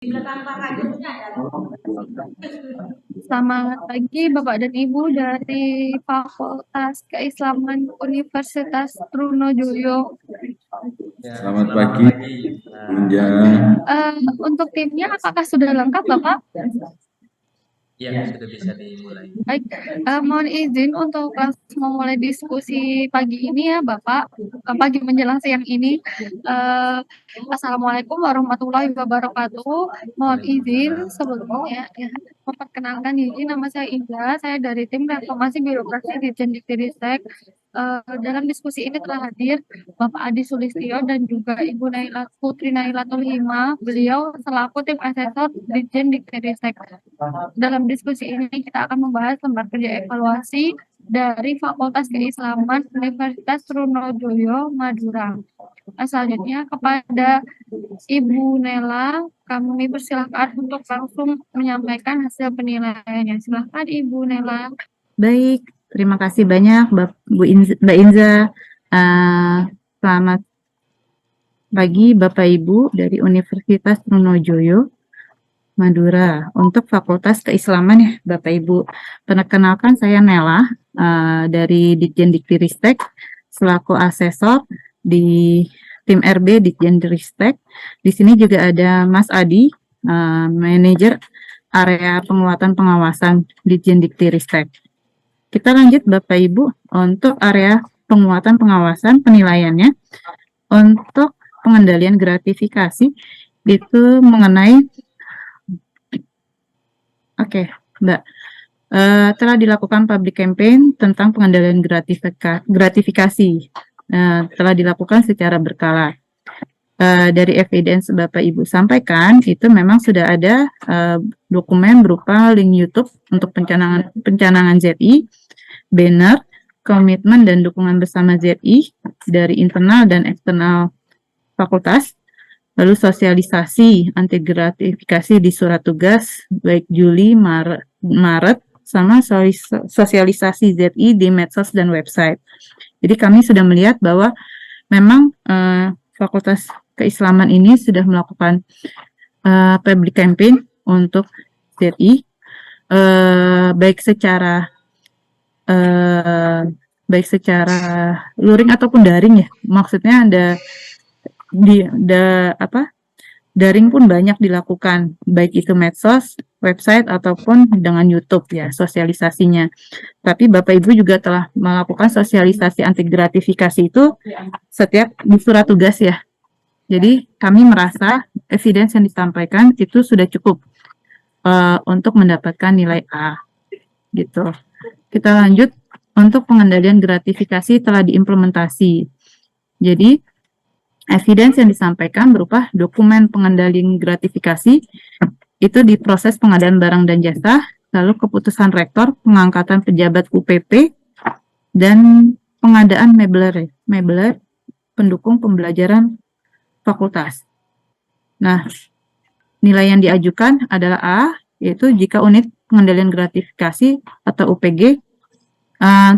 Selamat pagi Bapak dan Ibu dari Fakultas Keislaman Universitas Trunojoyo. Selamat pagi, Bunda. Untuk timnya apakah sudah lengkap Bapak? Ya, sudah bisa dimulai. Baik, mohon izin untuk langsung memulai diskusi pagi ini ya Bapak, pagi menjelang siang ini. Assalamualaikum warahmatullahi wabarakatuh. Mohon izin sebelumnya ya, memperkenalkan diri, nama saya Indra, saya dari tim reformasi birokrasi di Dikti-Ristek. Dalam diskusi ini telah hadir Bapak Adi Sulistyo dan juga Ibu Putri Nailatul Hima, beliau selaku tim asesor di Dikti-Ristek. Dalam diskusi ini kita akan membahas lembar kerja evaluasi dari Fakultas Keislaman Universitas Trunojoyo, Madura. Selanjutnya kepada Ibu Nela, kami persilahkan untuk langsung menyampaikan hasil penilaiannya. Silahkan Ibu Nela. Baik, terima kasih banyak Mbak Inza. Selamat pagi Bapak Ibu dari Universitas Trunojoyo, Madura. Untuk Fakultas Keislaman ya Bapak Ibu. Perkenalkan saya Nela dari Ditjen Dikti-Ristek selaku asesor di tim RB Ditjen Dikti-Ristek. Di sini juga ada Mas Adi, manajer area penguatan pengawasan Ditjen Dikti-Ristek. Kita lanjut Bapak Ibu untuk area penguatan pengawasan penilaiannya. Untuk pengendalian gratifikasi itu mengenai Mbak, telah dilakukan public campaign tentang pengendalian gratifikasi. Telah dilakukan secara berkala. Dari evidence Bapak Ibu sampaikan, itu memang sudah ada dokumen berupa link YouTube untuk pencanangan ZI, banner, komitmen dan dukungan bersama ZI dari internal dan eksternal fakultas, lalu sosialisasi anti gratifikasi di surat tugas baik Juli, Maret sama sosialisasi ZI di medsos dan website. Jadi kami sudah melihat bahwa memang Fakultas Keislaman ini sudah melakukan public campaign untuk ZI baik secara luring ataupun daring ya. Maksudnya daring pun banyak dilakukan, baik itu medsos, website ataupun dengan YouTube ya sosialisasinya. Tapi Bapak Ibu juga telah melakukan sosialisasi anti gratifikasi itu setiap di surat tugas ya. Jadi kami merasa evidence yang disampaikan itu sudah cukup untuk mendapatkan nilai A gitu. Kita lanjut untuk pengendalian gratifikasi telah diimplementasi. Jadi evidence yang disampaikan berupa dokumen pengendalian gratifikasi itu di proses pengadaan barang dan jasa, lalu keputusan rektor pengangkatan pejabat UPP dan pengadaan mebler pendukung pembelajaran fakultas. Nah, nilai yang diajukan adalah A, yaitu jika unit pengendalian gratifikasi atau UPG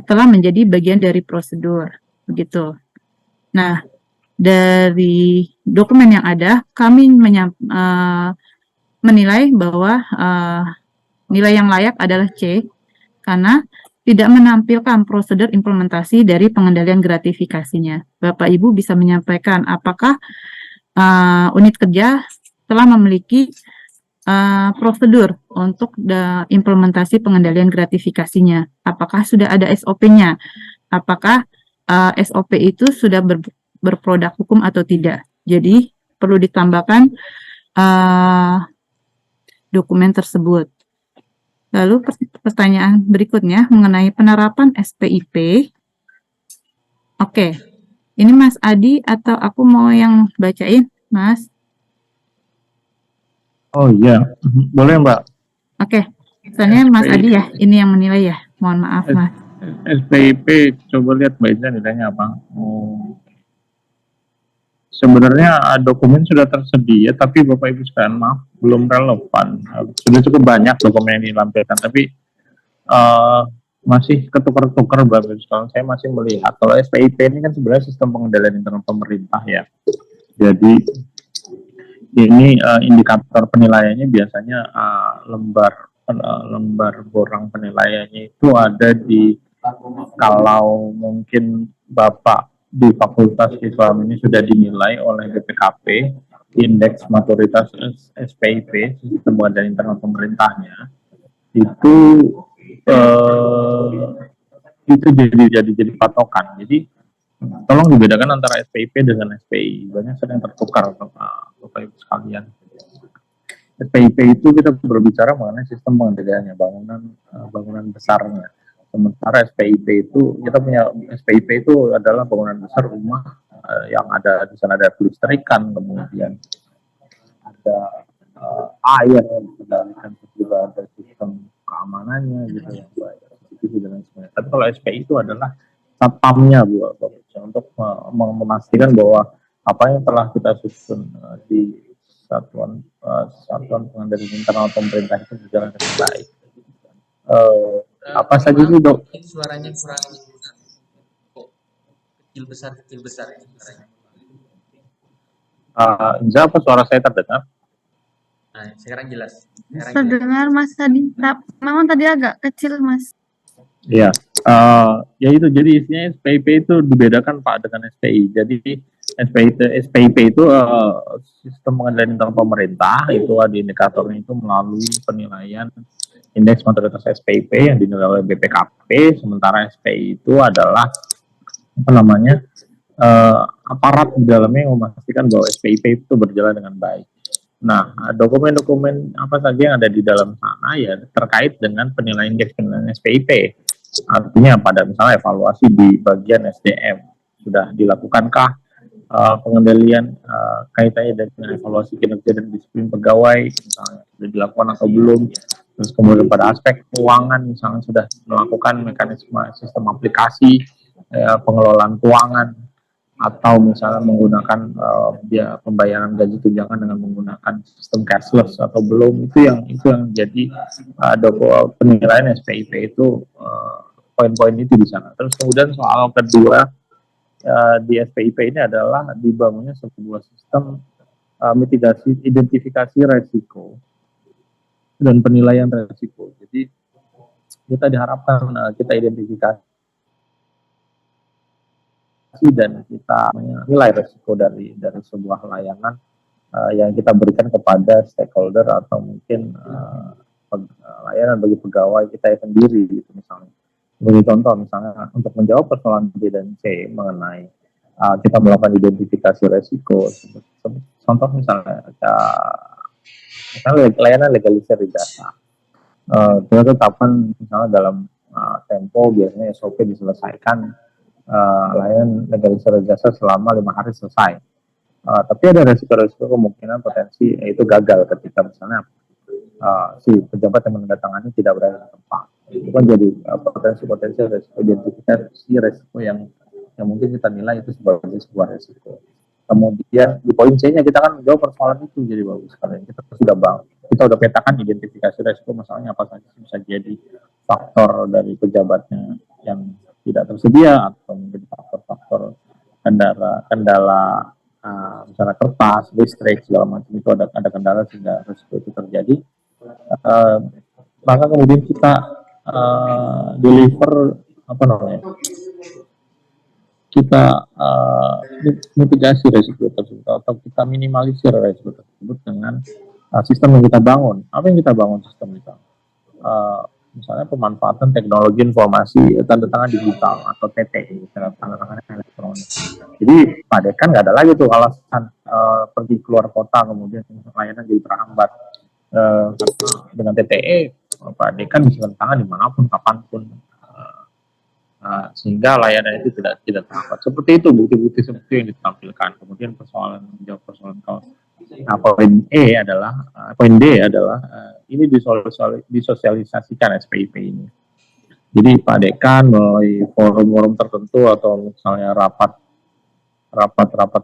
telah menjadi bagian dari prosedur, begitu. Nah, dari dokumen yang ada, kami menilai bahwa nilai yang layak adalah C, karena tidak menampilkan prosedur implementasi dari pengendalian gratifikasinya. Bapak Ibu bisa menyampaikan apakah unit kerja telah memiliki prosedur untuk implementasi pengendalian gratifikasinya. Apakah sudah ada SOP-nya? Apakah SOP itu sudah berproduk hukum atau tidak? Jadi perlu ditambahkan dokumen tersebut. Lalu pertanyaan berikutnya mengenai penerapan SPIP. Oke, ini Mas Adi atau aku mau yang bacain, Mas? Oh iya, boleh Mbak. Oke, soalnya Mas Adi ya, ini yang menilai ya. Mohon maaf Mas. SPIP, coba lihat Mbak Indah nilainya apa. Sebenarnya dokumen sudah tersedia, tapi Bapak Ibu sekalian maaf, belum relevan. Sudah cukup banyak dokumen yang dilampirkan, tapi masih ketukar-tukar Bapak Ibu sekalian. Saya masih melihat, kalau SPIP ini kan sebenarnya sistem pengendalian internal pemerintah ya. Jadi Ini indikator penilaiannya biasanya lembar borang penilaiannya itu ada di, kalau mungkin Bapak di Fakultas Islam ini sudah dinilai oleh BPKP, Indeks Maturitas SPIP, Sistem Pengadaan Internal Pemerintahnya, itu jadi patokan. Jadi tolong dibedakan antara SPIP dengan SPI. Banyak sering tertukar Bapak Ibu sekalian. SPIP itu kita berbicara mengenai sistem pengendaliannya, bangunan besarnya. Sementara SPIP itu kita punya, SPIP itu adalah bangunan besar rumah yang ada di sana, ada kelistrikan, kemudian ada air yang dikendalikan, juga ada sistem keamanannya gitu yang baik, CCTV dan lain sebagainya. Tapi kalau SPI itu adalah satpamnya untuk memastikan bahwa apa yang telah kita susun di satuan pengendalian internal pemerintah itu berjalan dengan baik. Apa saja sih, Dok? Suaranya kurang kecil besar suaranya. Inza, apa suara saya terdengar? Nah, sekarang jelas. Terdengar Mas tadi. Memang tadi agak kecil Mas. Iya, ya itu, jadi isinya SPIP itu dibedakan Pak dengan SPI. Jadi SPIP itu sistem pengendalian internal pemerintah, itu ada indikatornya itu melalui penilaian indeks maturitas SPIP yang dinilai oleh BPKP, sementara SPI itu adalah apa namanya aparat di dalamnya yang memastikan bahwa SPIP itu berjalan dengan baik. Nah, dokumen-dokumen apa saja yang ada di dalam sana ya terkait dengan penilaian indeks penilaian SPIP. Artinya pada misalnya evaluasi di bagian SDM sudah dilakukankah pengendalian kaitannya dengan evaluasi kinerja dan disiplin pegawai misalnya sudah dilakukan atau belum. Terus kemudian pada aspek keuangan misalnya sudah melakukan mekanisme sistem aplikasi pengelolaan keuangan, atau misalnya menggunakan pembayaran gaji tunjangan dengan menggunakan sistem cashless atau belum, itu yang jadi penilaian SPIP itu poin-poin itu di sana. Terus kemudian soal kedua di SPIP ini adalah dibangunnya sebuah sistem mitigasi identifikasi resiko dan penilaian resiko. Jadi kita diharapkan kita identifikasi dan kita menilai resiko dari sebuah layanan yang kita berikan kepada stakeholder atau mungkin layanan bagi pegawai kita sendiri gitu misalnya. Bagi contoh misalnya untuk menjawab persoalan B dan C mengenai kita melakukan identifikasi resiko. Contoh misalnya layanan legalisir jasa. Kita tetapkan misalnya dalam tempo biasanya SOP diselesaikan layanan legalisir jasa selama 5 hari selesai. Tapi ada resiko-resiko kemungkinan potensi yaitu gagal ketika misalnya si pejabat yang menandatangani tidak berada di tempat. Itu kan jadi potensi resiko, identifikasi resiko yang mungkin kita nilai itu sebagai sebuah resiko. Kemudian di poin C-nya kita kan menjawab persoalan itu, jadi bagus sekali. Kita sudah petakan identifikasi resiko, masalahnya apa saja bisa jadi faktor dari pejabatnya yang tidak tersedia, atau mungkin faktor-faktor kendala misalnya kertas, listrik, segala macam itu ada kendala sehingga resiko itu terjadi. Maka kemudian kita deliver kita mitigasi resiko tersebut atau kita minimalisir resiko tersebut dengan sistem yang kita bangun. Apa yang kita bangun sistem kita? Misalnya pemanfaatan teknologi informasi tanda tangan digital atau TT, tanda tangan elektronik. Jadi Pak Dekan nggak ada lagi tuh alasan pergi keluar kota kemudian layanan jadi terhambat. Dengan TTE Pak Dekan bisa tanda tangan dimanapun kapanpun, sehingga layanan itu tidak terhambat. Seperti itu bukti-bukti seperti yang ditampilkan. Kemudian menjawab persoalan kaos. Nah, poin D adalah ini disosialisasikan SPIP ini. Jadi Pak Dekan melalui forum-forum tertentu atau misalnya rapat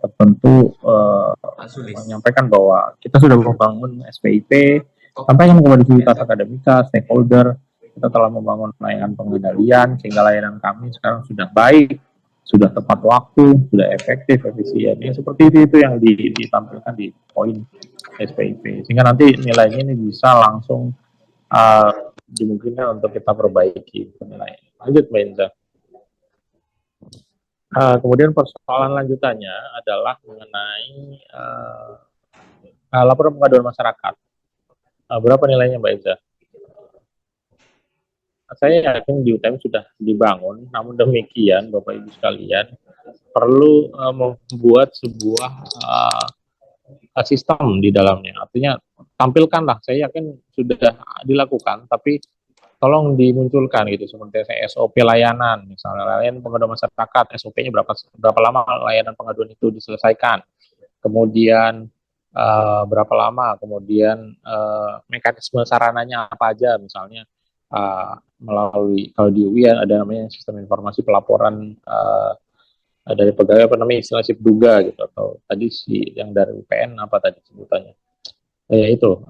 tertentu menyampaikan bahwa kita sudah membangun SPIP, sampaikan kepada sivitas akademika, stakeholder, kita telah membangun layanan pengendalian sehingga layanan kami sekarang sudah baik, sudah tepat waktu, sudah efektif, efisien. Seperti itu yang ditampilkan di poin SPIP, sehingga nanti nilainya ini bisa langsung dimungkinkan untuk kita perbaiki penilaian. Lanjut Mbak Inza. Kemudian persoalan lanjutannya adalah mengenai laporan pengaduan masyarakat. Berapa nilainya Mbak Inza? Saya yakin di UTM sudah dibangun, namun demikian Bapak Ibu sekalian perlu membuat sebuah sistem di dalamnya. Artinya tampilkanlah, saya yakin sudah dilakukan, tapi tolong dimunculkan gitu, seperti SOP layanan, misalnya layanan pengaduan masyarakat, SOP-nya berapa lama layanan pengaduan itu diselesaikan, kemudian berapa lama, kemudian mekanisme sarananya apa aja, misalnya melalui, kalau di UI ada namanya sistem informasi pelaporan dari pegawai, apa namanya istilah Sipduga gitu, atau tadi si yang dari UPN apa tadi sebutannya, ya itu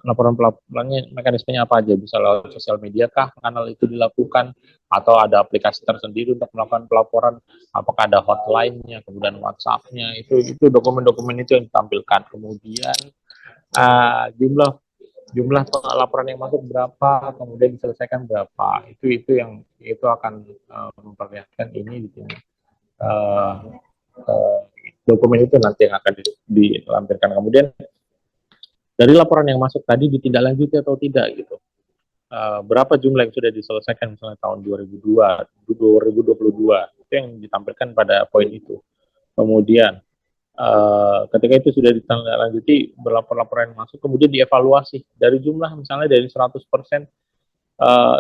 laporan pelaporannya mekanismenya apa aja, bisa lewat sosial media kah kanal itu dilakukan, atau ada aplikasi tersendiri untuk melakukan pelaporan, apakah ada hotline-nya, kemudian WhatsApp-nya, itu dokumen-dokumen itu yang ditampilkan. Kemudian jumlah laporan yang masuk berapa, kemudian diselesaikan berapa, itu yang itu akan memperlihatkan ini di sini. Dokumen itu nanti yang akan dilampirkan. Kemudian dari laporan yang masuk tadi ditindaklanjuti atau tidak gitu. Berapa jumlah yang sudah diselesaikan misalnya tahun 2022, itu yang ditampilkan pada poin itu. Kemudian ketika itu sudah ditindaklanjuti, laporan yang masuk, kemudian dievaluasi dari jumlah, misalnya dari 100%,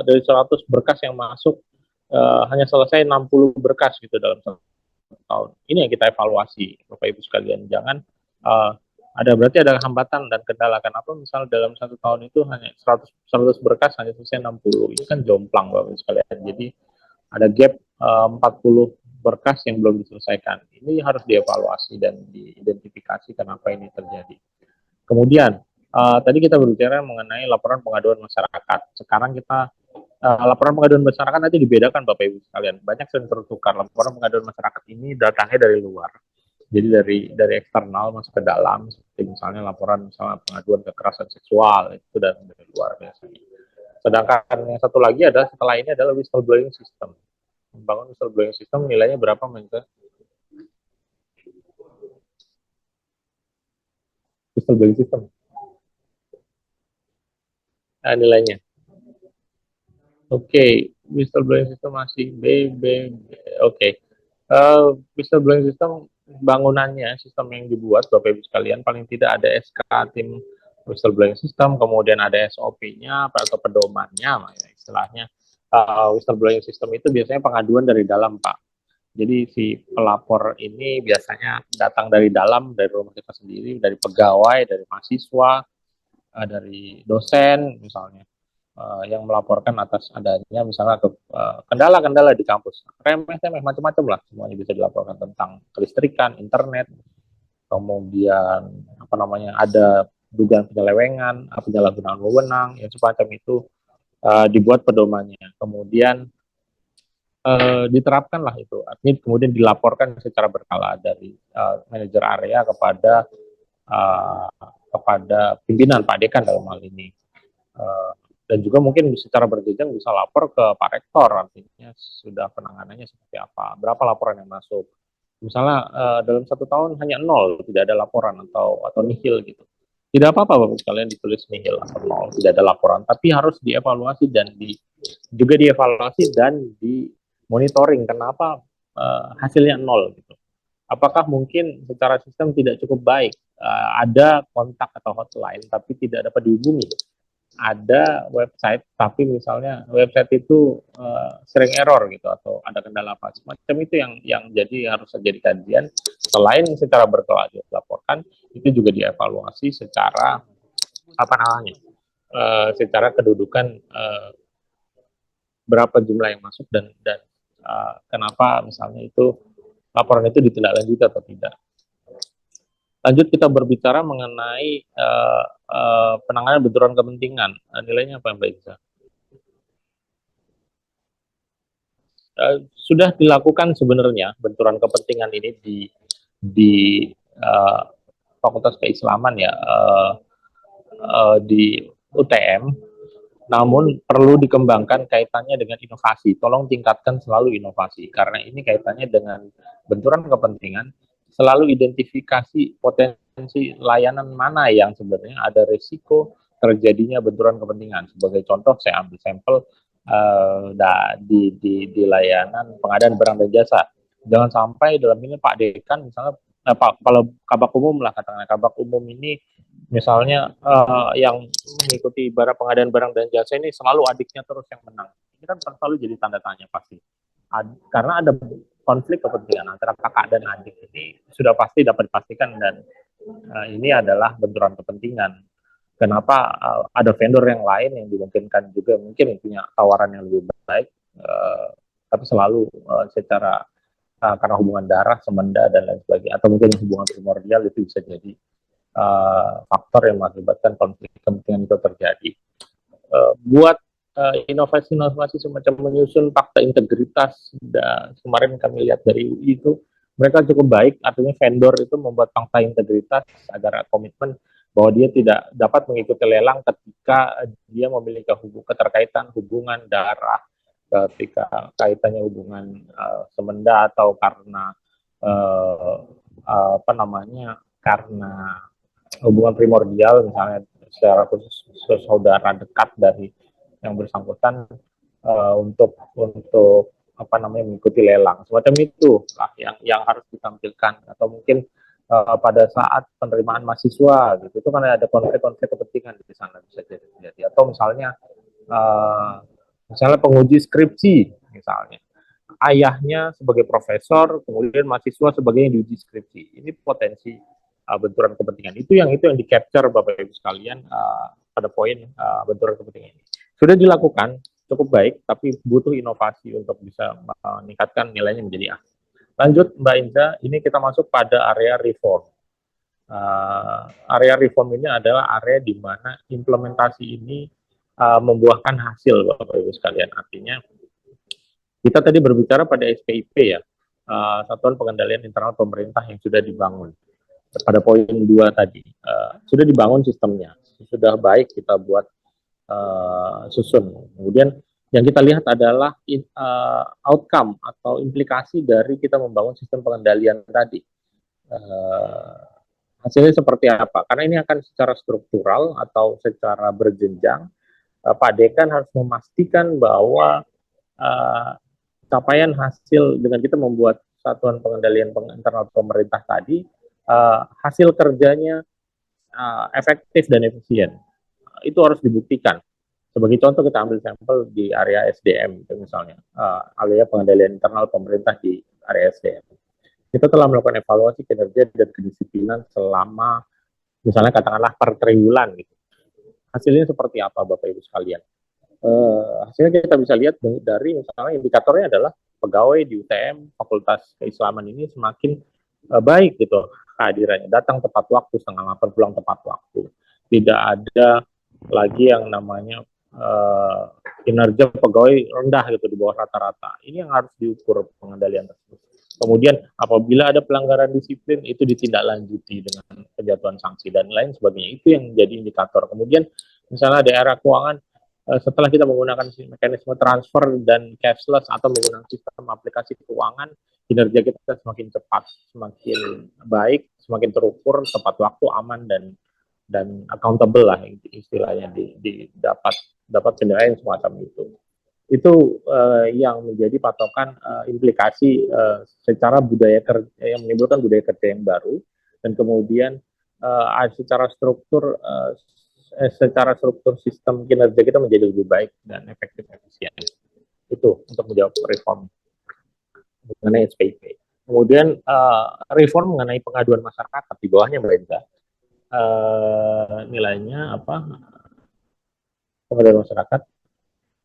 dari 100 berkas yang masuk, hanya selesai 60 berkas gitu dalam satu tahun. Ini yang kita evaluasi, Bapak Ibu sekalian. Jangan berarti ada hambatan dan kendala. Kenapa misalnya dalam satu tahun itu hanya 100 berkas hanya selesai 60, ini kan jomplang Bapak Ibu sekalian. Jadi ada gap 40 berkas yang belum diselesaikan. Ini harus dievaluasi dan diidentifikasi kenapa ini terjadi. Kemudian tadi kita berbicara mengenai laporan pengaduan masyarakat. Sekarang kita laporan pengaduan masyarakat nanti dibedakan Bapak Ibu sekalian. Banyak yang tertukar. Laporan pengaduan masyarakat ini datangnya dari luar. Jadi dari eksternal masuk ke dalam, seperti misalnya laporan misalnya pengaduan kekerasan seksual, itu datang dari luar biasanya. Sedangkan yang satu lagi adalah setelah ini adalah whistleblowing system. Membangun whistleblowing system nilainya berapa Menko? Whistleblowing system. Nilainya. Oke, whistleblowing system masih B. Oke. Whistleblowing system bangunannya, sistem yang dibuat Bapak Ibu sekalian, paling tidak ada SK tim whistleblowing system, kemudian ada SOP-nya atau pedomannya, istilahnya. Whistleblowing system itu biasanya pengaduan dari dalam, Pak. Jadi si pelapor ini biasanya datang dari dalam, dari rumah kita sendiri, dari pegawai, dari mahasiswa, dari dosen misalnya, yang melaporkan atas adanya misalnya kendala-kendala di kampus, remeh-temeh macam-macam lah, semuanya bisa dilaporkan tentang kelistrikan, internet, kemudian apa namanya ada dugaan penyelewengan, penyalahgunaan wewenang, yang semacam itu, dibuat pedomannya, kemudian diterapkanlah itu, artinya kemudian dilaporkan secara berkala dari manajer area kepada pimpinan Pak Dekan dalam hal ini. Dan juga mungkin secara berjenjang bisa lapor ke Pak Rektor, artinya sudah penanganannya seperti apa, berapa laporan yang masuk. Misalnya dalam satu tahun hanya 0, tidak ada laporan atau nihil gitu. Tidak apa-apa Bapak sekalian ditulis nihil atau 0, tidak ada laporan, tapi harus dievaluasi dan juga dievaluasi dan dimonitoring kenapa hasilnya 0 gitu. Apakah mungkin secara sistem tidak cukup baik, ada kontak atau hotline tapi tidak dapat dihubungi, ada website tapi misalnya website itu sering error gitu, atau ada kendala apa semacam itu yang jadi harus jadi kajian. Selain secara berkala dilaporkan, itu juga dievaluasi secara apa namanya, secara kedudukan, berapa jumlah yang masuk dan kenapa misalnya itu laporan itu ditindaklanjuti atau tidak. Lanjut kita berbicara mengenai penanganan benturan kepentingan. Nilainya apa Mbak Iza? Sudah dilakukan sebenarnya benturan kepentingan ini di Fakultas Keislaman ya di UTM, namun perlu dikembangkan kaitannya dengan inovasi. Tolong tingkatkan selalu inovasi, karena ini kaitannya dengan benturan kepentingan. Selalu identifikasi potensi layanan mana yang sebenarnya ada risiko terjadinya benturan kepentingan. Sebagai contoh, saya ambil sampel di layanan pengadaan barang dan jasa. Jangan sampai dalam ini Pak Dekan misalnya, kalau kabak umum lah katakanlah, kabak umum ini misalnya yang mengikuti pengadaan barang dan jasa ini selalu adiknya terus yang menang. Ini kan selalu jadi tanda tanya pasti. Karena ada konflik kepentingan antara kakak dan adik, ini sudah pasti dapat dipastikan, dan ini adalah benturan kepentingan. Kenapa ada vendor yang lain yang dimungkinkan juga mungkin punya tawaran yang lebih baik, tapi selalu secara karena hubungan darah, semenda dan lain sebagainya, atau mungkin hubungan primordial, itu bisa jadi faktor yang mengakibatkan konflik kepentingan itu terjadi. Buat inovasi-inovasi semacam menyusun fakta integritas, dan kemarin kami lihat dari UI itu, mereka cukup baik, artinya vendor itu membuat fakta integritas agar komitmen bahwa dia tidak dapat mengikuti lelang ketika dia memiliki keterkaitan hubungan darah, ketika kaitannya hubungan semenda, atau karena karena hubungan primordial, misalnya secara khusus saudara dekat dari yang bersangkutan untuk mengikuti lelang, semacam itu lah yang harus ditampilkan. Atau mungkin pada saat penerimaan mahasiswa gitu, itu kan ada konflik-konflik kepentingan di sana bisa jadi. Atau misalnya penguji skripsi, misalnya ayahnya sebagai profesor, kemudian mahasiswa sebagai yang diuji skripsi, ini potensi benturan kepentingan. Itu yang di capture Bapak Ibu sekalian pada poin benturan kepentingan ini. Sudah dilakukan cukup baik, tapi butuh inovasi untuk bisa meningkatkan nilainya menjadi A. Lanjut Mbak Indra, ini kita masuk pada area reform. Area reform ini adalah area di mana implementasi ini membuahkan hasil Bapak Ibu sekalian. Artinya kita tadi berbicara pada SPIP ya, Satuan Pengendalian Internal Pemerintah yang sudah dibangun. Pada poin 2 tadi, sudah dibangun sistemnya, sudah baik kita buat susun. Kemudian yang kita lihat adalah outcome atau implikasi dari kita membangun sistem pengendalian tadi. Hasilnya seperti apa? Karena ini akan secara struktural atau secara berjenjang. Pak Dekan harus memastikan bahwa capaian hasil dengan kita membuat Satuan Pengendalian Internal Pemerintah tadi, hasil kerjanya efektif dan efisien. Itu harus dibuktikan. Sebagai contoh, kita ambil sampel di area SDM, misalnya, area pengendalian internal pemerintah di area SDM. Kita telah melakukan evaluasi kinerja dan kedisiplinan selama, misalnya katakanlah per triwulan, gitu. Hasilnya seperti apa, Bapak Ibu sekalian? Hasilnya kita bisa lihat dari, misalnya indikatornya adalah pegawai di UTM Fakultas Keislaman ini semakin baik gitu kehadirannya, datang tepat waktu, 7:30 pulang tepat waktu. Tidak ada lagi yang namanya kinerja pegawai rendah gitu, di bawah rata-rata. Ini yang harus diukur pengendalian tersebut. Kemudian apabila ada pelanggaran disiplin, itu ditindaklanjuti dengan penjatuhan sanksi dan lain sebagainya. Itu yang menjadi indikator. Kemudian misalnya daerah keuangan, setelah kita menggunakan mekanisme transfer dan cashless atau menggunakan sistem aplikasi keuangan, kinerja kita semakin cepat, semakin baik, semakin terukur, tepat waktu, aman, dan accountable lah istilahnya, dapat penilaian semacam itu. Itu yang menjadi patokan implikasi secara budaya kerja, yang menimbulkan budaya kerja yang baru, dan kemudian secara struktur sistem kinerja kita menjadi lebih baik dan efektif efisien. Itu untuk menjawab reform mengenai SPIP. Kemudian reform mengenai pengaduan masyarakat di bawahnya Mbak Indra. Nilainya apa? Pengaduan masyarakat.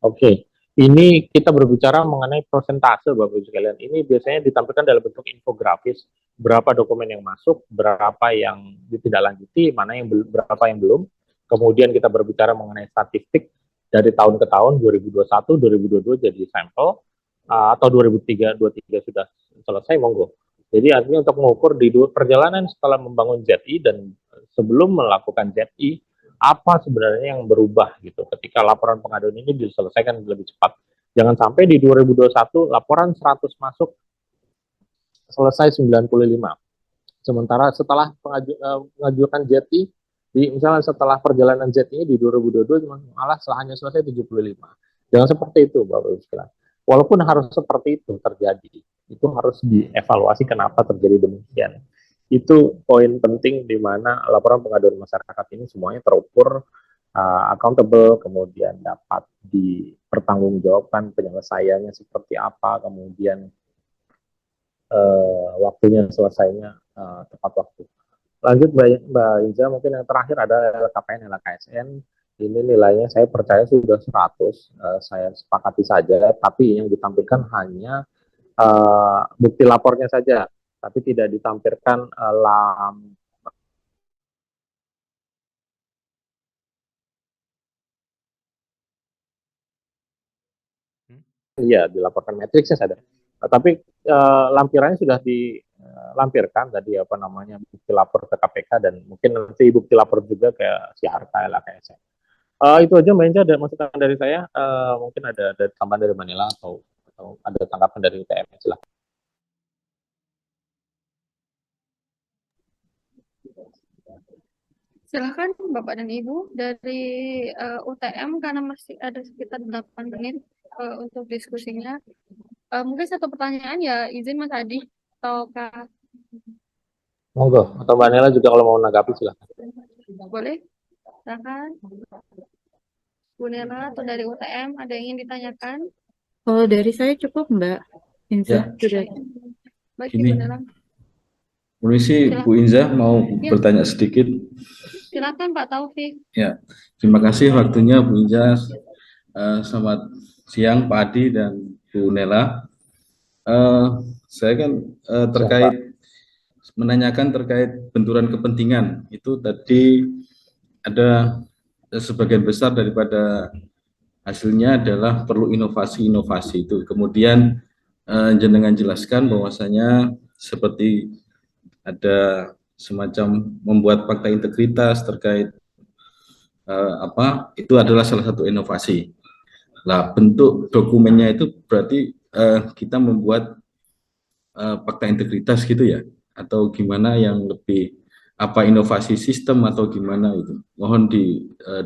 Oke. Ini kita berbicara mengenai persentase Bapak Ibu sekalian. Ini biasanya ditampilkan dalam bentuk infografis, berapa dokumen yang masuk, berapa yang ditindaklanjuti, berapa yang belum. Kemudian kita berbicara mengenai statistik dari tahun ke tahun, 2021, 2022 jadi sampel, atau 2023 sudah selesai, monggo. Jadi artinya untuk mengukur di perjalanan setelah membangun ZI dan sebelum melakukan ZI, apa sebenarnya yang berubah gitu ketika laporan pengaduan ini diselesaikan lebih cepat. Jangan sampai di 2021 laporan 100 masuk, selesai 95. Sementara setelah mengajukan ZI, misalnya setelah perjalanan ZI di 2022 malah hanya selesai 75. Jangan seperti itu, Bapak Ibu sekalian. Walaupun harus seperti itu terjadi, itu harus dievaluasi kenapa terjadi demikian. Itu poin penting di mana laporan pengaduan masyarakat ini semuanya terukur, accountable, kemudian dapat dipertanggungjawabkan penyelesaiannya seperti apa, kemudian waktunya selesainya tepat waktu. Lanjut Mbak Iza, mungkin yang terakhir ada LKPN, LKSN. Ini nilainya saya percaya sudah 100, saya sepakati saja, tapi yang ditampilkan hanya bukti lapornya saja, tapi tidak ditampilkan iya, dilaporkan matriksnya saja. Tapi lampirannya sudah dilampirkan tadi apa namanya bukti lapor ke KPK dan mungkin nanti bukti lapor juga ke si Harta LKSN. Itu aja Mbak Inja, ada masukan dari saya. Mungkin ada tambahan dari Manila atau ada tanggapan dari UTM, silahkan. Silahkan Bapak dan Ibu dari UTM karena masih ada sekitar 8 menit untuk diskusinya. Mungkin satu pertanyaan ya, izin Mas Adi atau Kak. Monggo, atau Mbak Nela juga kalau mau menanggapi silahkan. Boleh? Silahkan. Bu Nela atau dari UTM ada yang ingin ditanyakan? Kalau dari saya cukup Mbak Inza, sudah. Baik, Ini. Ibu Nela. Permisi, Bu Inza mau bertanya sedikit. Silakan Pak Taufik. Ya, terima kasih waktunya Bu Inza. Selamat siang Pak Adi dan Bu Nela. Saya kan terkait menanyakan terkait benturan kepentingan itu tadi ada sebagian besar daripada hasilnya adalah perlu inovasi-inovasi itu. Kemudian jenengan jelaskan bahwasanya seperti ada semacam membuat fakta integritas terkait itu adalah salah satu inovasi. Nah, bentuk dokumennya itu berarti kita membuat fakta integritas gitu ya, atau gimana yang lebih apa inovasi sistem atau gimana itu? Mohon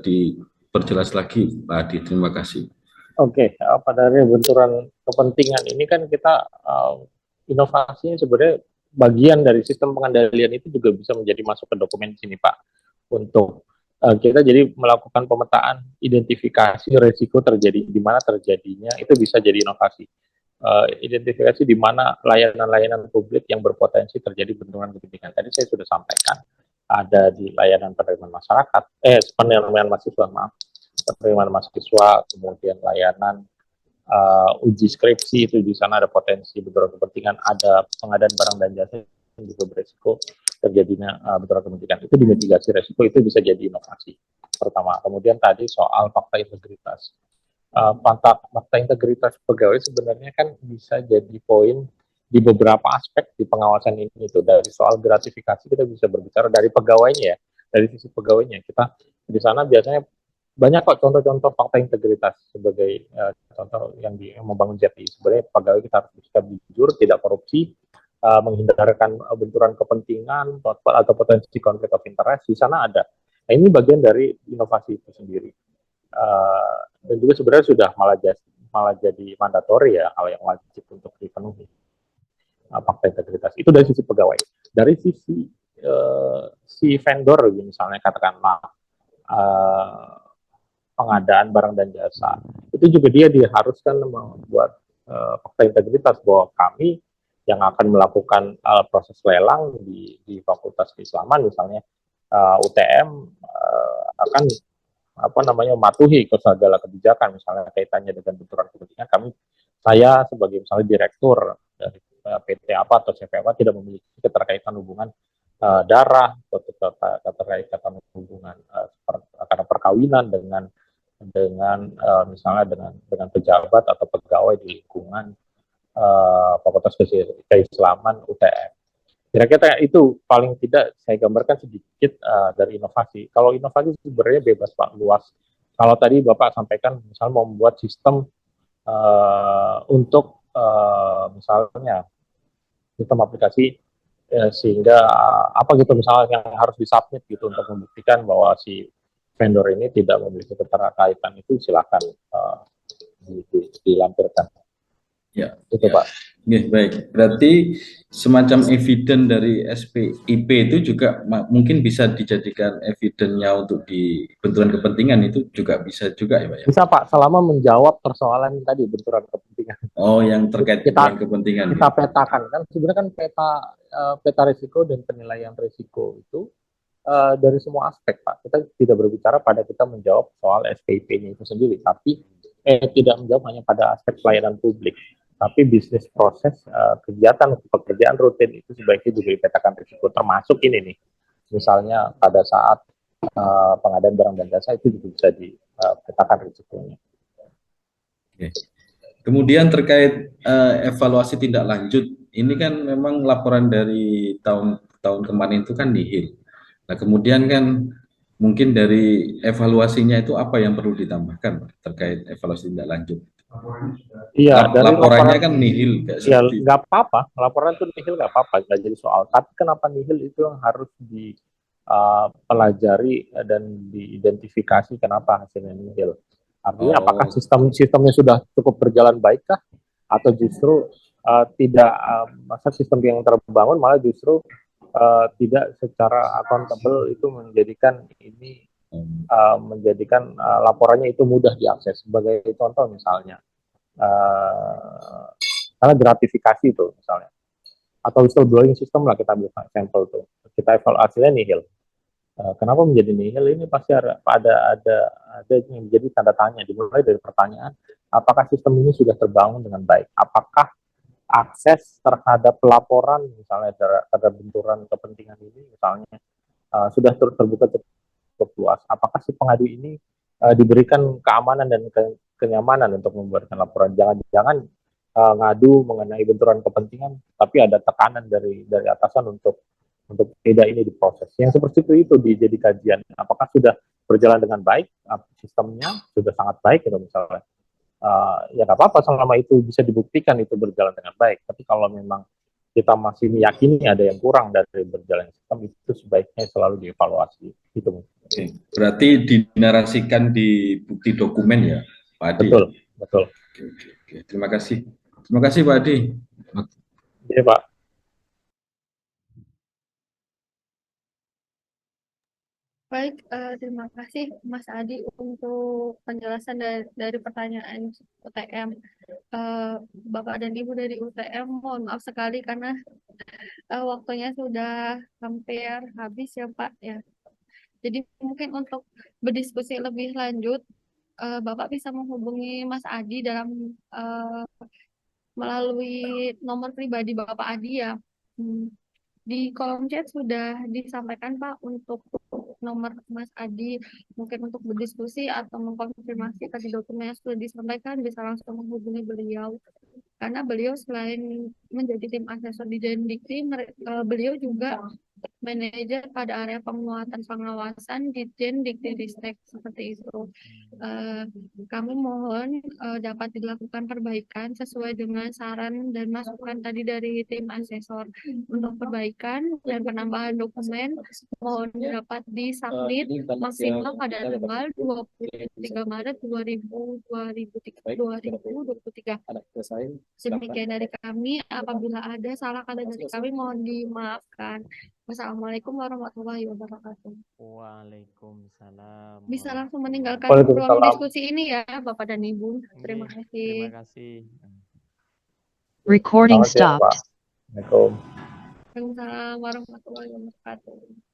diperjelas lagi Pak Adi. Terima kasih. Oke, pada benturan kepentingan ini kan kita inovasinya sebenarnya bagian dari sistem pengendalian itu juga bisa menjadi masuk ke dokumen sini Pak. Untuk kita jadi melakukan pemetaan identifikasi risiko terjadi di mana terjadinya itu bisa jadi inovasi. Identifikasi di mana layanan-layanan publik yang berpotensi terjadi benturan kepentingan. Tadi saya sudah sampaikan ada di layanan penerimaan masyarakat, penerimaan mahasiswa, penerimaan mahasiswa, kemudian layanan uji skripsi itu di sana ada potensi benturan kepentingan, ada pengadaan barang dan jasa yang juga beresiko terjadinya benturan kepentingan. Itu dimitigasi resiko, itu bisa jadi inovasi pertama. Kemudian tadi soal fakta integritas. Fakta integritas pegawai sebenarnya kan bisa jadi poin di beberapa aspek di pengawasan ini itu. Dari soal gratifikasi kita bisa berbicara dari pegawainya ya, dari sisi pegawainya kita di sana biasanya banyak kok contoh-contoh fakta integritas sebagai contoh yang membangun ZI. Sebenarnya pegawai kita harus bersikap jujur, tidak korupsi, menghindarkan benturan kepentingan atau potensi konflik of interest. Di sana ada. Nah, ini bagian dari inovasi itu sendiri. Dan juga sebenarnya sudah malah jadi mandatori ya, hal yang wajib untuk dipenuhi fakta integritas. Itu dari sisi pegawai. Dari sisi si vendor misalnya katakanlah pengadaan barang dan jasa, itu juga dia diharuskan membuat fakta integritas bahwa kami yang akan melakukan proses lelang di Fakultas Keislaman misalnya UTM akan mematuhi segala kebijakan misalnya kaitannya dengan benturan kepentingan. Saya sebagai misalnya direktur dari PT apa atau CV apa tidak memiliki keterkaitan hubungan darah atau keterkaitan hubungan karena perkawinan dengan misalnya dengan pejabat atau pegawai di lingkungan Fakultas Keislaman UTM. Kira-kira itu paling tidak saya gambarkan sedikit dari inovasi. Kalau inovasi sebenarnya bebas Pak, luas. Kalau tadi Bapak sampaikan misalnya mau membuat sistem untuk misalnya sistem aplikasi sehingga apa gitu misalnya yang harus disubmit gitu untuk membuktikan bahwa si vendor ini tidak memiliki keterkaitan, itu silakan dilampirkan. Ya, Itu ya. Pak. Oke, baik. Berarti semacam eviden dari SPIP itu juga mungkin bisa dijadikan evidennya untuk di benturan kepentingan, itu juga bisa juga ya Pak ya? Bisa Pak, selama menjawab persoalan tadi benturan kepentingan. Oh, yang terkait benturan Kita kepentingan kita ya. petakan kan sebenarnya kan peta risiko dan penilaian risiko itu dari semua aspek Pak. Kita tidak berbicara pada kita menjawab soal SPIP-nya itu sendiri, tapi tidak menjawab hanya pada aspek pelayanan publik, tapi bisnis proses kegiatan pekerjaan rutin itu sebaiknya juga dipetakan risiko, termasuk ini nih, misalnya pada saat pengadaan barang dan jasa itu juga bisa dipetakan risikonya. Oke. Kemudian terkait evaluasi tindak lanjut, ini kan memang laporan dari tahun kemarin itu kan nihil. Nah, kemudian kan mungkin dari evaluasinya itu apa yang perlu ditambahkan Pak, terkait evaluasi tindak lanjut? Iya, dari Laporannya laporan kan nihil kayak ya seperti itu. nggak apa-apa, laporan itu nihil nggak apa-apa, nggak jadi soal. Tapi kenapa nihil itu yang harus dipelajari dan diidentifikasi kenapa hasilnya nihil. Artinya apakah Oh, sistemnya sudah cukup berjalan baikkah atau justru tidak masa sistem yang terbangun malah justru tidak secara akuntabel itu menjadikan ini menjadikan laporannya itu mudah diakses. Sebagai contoh misalnya karena gratifikasi itu misalnya atau whistleblowing system lah, kita ambil sampel tuh, kita evaluasinya nihil. Kenapa menjadi nihil? Ini pasti ada yang menjadi tanda tanya, dimulai dari pertanyaan apakah sistem ini sudah terbangun dengan baik, apakah akses terhadap pelaporan misalnya terhadap benturan kepentingan ini misalnya sudah terbuka cukup luas, apakah si pengadu ini diberikan keamanan dan kenyamanan untuk membuatkan laporan. Jangan-jangan ngadu mengenai benturan kepentingan, tapi ada tekanan dari atasan untuk tidak ini diproses. Yang seperti itu jadi kajian. Apakah sudah berjalan dengan baik, sistemnya sudah sangat baik, gitu misalnya. Ya nggak apa-apa selama itu bisa dibuktikan itu berjalan dengan baik. Tapi kalau memang kita masih meyakini ada yang kurang dari berjalan sistem, itu sebaiknya selalu dievaluasi. Itu. oke. Berarti dinarasikan di bukti dokumen ya, Pak Adi? Betul, betul. Oke, oke, oke. Terima kasih. Terima kasih Pak Adi. Iya Pak. Baik, terima kasih Mas Adi untuk penjelasan dari pertanyaan UTM. Bapak dan Ibu dari UTM, mohon maaf sekali karena waktunya sudah hampir habis ya Pak ya. Jadi mungkin untuk berdiskusi lebih lanjut, Bapak bisa menghubungi Mas Adi melalui nomor pribadi Bapak Adi ya. Di kolom chat sudah disampaikan Pak untuk nomor Mas Adi, mungkin untuk berdiskusi atau mengkonfirmasi tadi dokumennya sudah disampaikan, bisa langsung menghubungi beliau. Karena beliau selain menjadi tim asesor di Dendikti, beliau juga manajer pada area penguatan pengawasan di Dikti-Ristek seperti itu. Kami mohon dapat dilakukan perbaikan sesuai dengan saran dan masukan tadi dari tim asesor untuk perbaikan dan penambahan dokumen. Mohon dapat disubmit maksimal pada tanggal 23 Maret 2023. Demikian dari kami. Apabila ada salah kata dari kami, mohon dimaafkan. Wassalamualaikum warahmatullahi wabarakatuh. Waalaikumsalam Bisa langsung warahmatullahi meninggalkan ruang Waalaikumsalam. diskusi ini ya, Bapak dan Ibu. Terima Terima kasih. kasih. Recording Selamat siang stopped. Pak. Assalamualaikum. Waalaikumsalam warahmatullahi wabarakatuh.